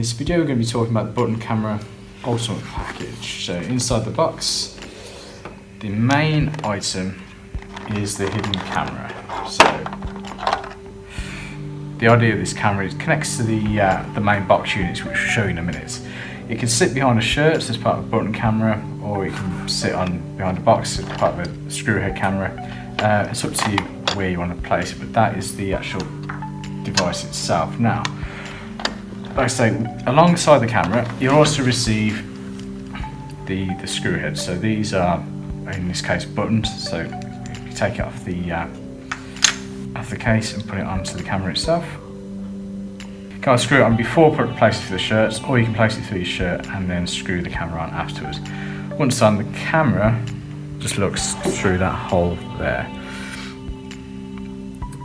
this video we're going to be talking about the Button Camera Ultimate Package. So inside the box, the main item is the hidden camera. So the idea of this camera is it connects to the main box units, which we'll show you in a minute. It can sit behind a shirt as part of a button camera, or it can sit behind a box as part of a screw head camera. It's up to you where you want to place it, but that is the actual device itself. Now, like I say, alongside the camera, you'll also receive the screw head. So these are, in this case, buttons. So you take it off the case and put it onto the camera itself. You can screw it on before placing it through the shirts, or you can place it through your shirt and then screw the camera on afterwards. Once on, the camera just looks through that hole there.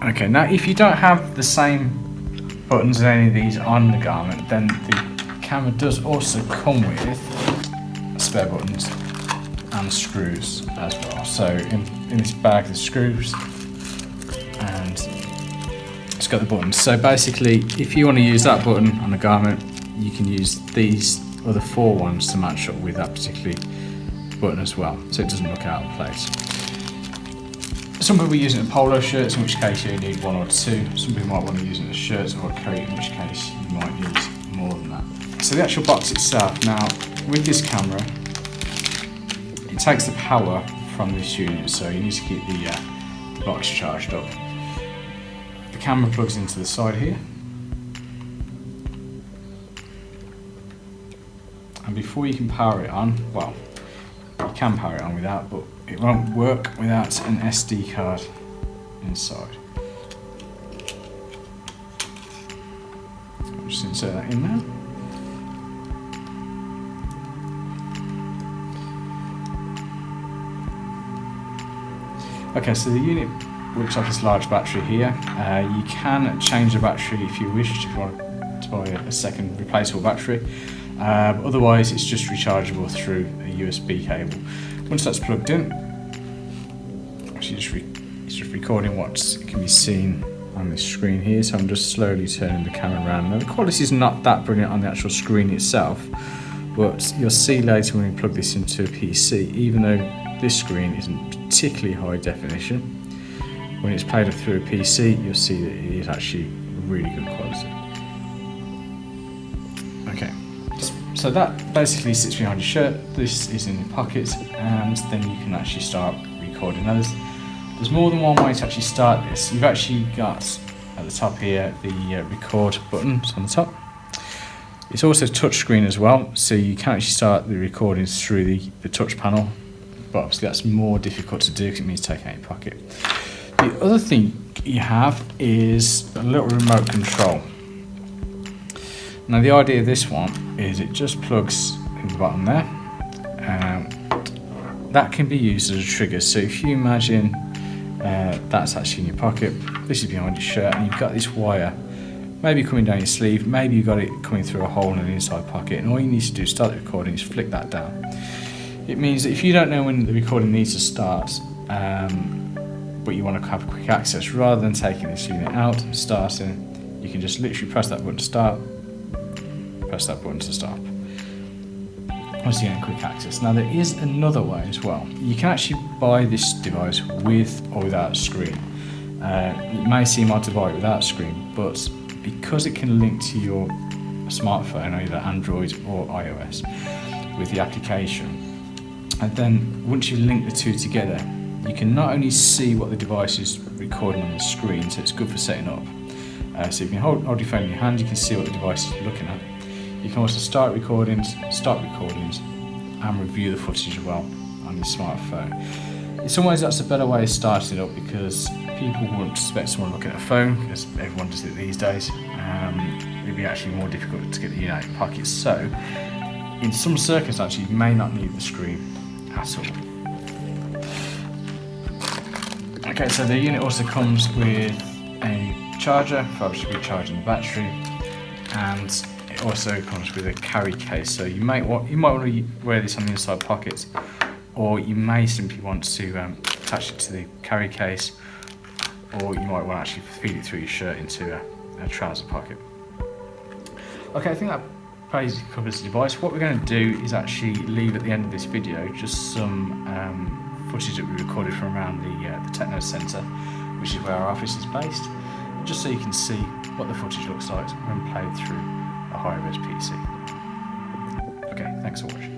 Okay, now if you don't have the same buttons as any of these on the garment, then the camera does also come with spare buttons and screws as well. So in this bag there's screws and it's got the buttons. So basically, if you want to use that button on the garment, you can use these other 4 ones to match up with that particular button as well, so it doesn't look out of place. Some people use it in polo shirts, in which case you only need 1 or 2. Some people might want to use it in a shirt or a coat, in which case you might need more than that. So the actual box itself, now with this camera, it takes the power from this unit, so you need to keep the box charged up. The camera plugs into the side here, and before you can power it on, well, you can power it on without, but it won't work without an SD card inside. I'll just insert that in there. Okay, so the unit works off this large battery here. You can change the battery if you wish, if you want to buy a second replaceable battery. Otherwise, it's just rechargeable through a USB cable. Once that's plugged in, actually it's just recording what can be seen on this screen here. So I'm just slowly turning the camera around. Now the quality is not that brilliant on the actual screen itself, but you'll see later when we plug this into a PC, even though this screen isn't particularly high definition, when it's played through a PC, you'll see that it is actually really good quality. Okay. So that basically sits behind your shirt, this is in your pocket, and then you can actually start recording. Now there's more than one way to actually start this. You've actually got at the top here the record buttons on the top. It's also touch screen as well, so you can actually start the recordings through the touch panel, but obviously that's more difficult to do because it means taking out your pocket. The other thing you have is a little remote control. Now the idea of this one is it just plugs in the bottom there. That can be used as a trigger. So if you imagine that's actually in your pocket, this is behind your shirt, and you've got this wire maybe coming down your sleeve, maybe you've got it coming through a hole in the inside pocket, and all you need to do to start the recording is flick that down. It means that if you don't know when the recording needs to start, but you want to have quick access, rather than taking this unit out and starting, you can just literally press that button to start, press that button to stop. Once you get quick access. Now there is another way as well. You can actually buy this device with or without a screen. It may seem odd to buy it without a screen, but because it can link to your smartphone, either Android or iOS, with the application, and then once you link the two together, you can not only see what the device is recording on the screen, so it's good for setting up. So you can hold your phone in your hand, you can see what the device is looking at. You can also start recordings, stop recordings, and review the footage as well on your smartphone. In some ways that's a better way of starting it up, because people wouldn't expect someone looking at a phone, because everyone does it these days. It'd be actually more difficult to get the unit out of your pocket. So in some circumstances you may not need the screen at all. Okay, so the unit also comes with a charger for obviously recharging the battery, and it also comes with a carry case. So you might want to wear this on the inside pocket, or you may simply want to attach it to the carry case, or you might want to actually feed it through your shirt into a trouser pocket. Okay, I think that crazy covers the device. What we're going to do is actually leave at the end of this video just some footage that we recorded from around the Techno Centre, which is where our office is based, just so you can see what the footage looks like when played through a high-res PC. Okay, thanks for watching.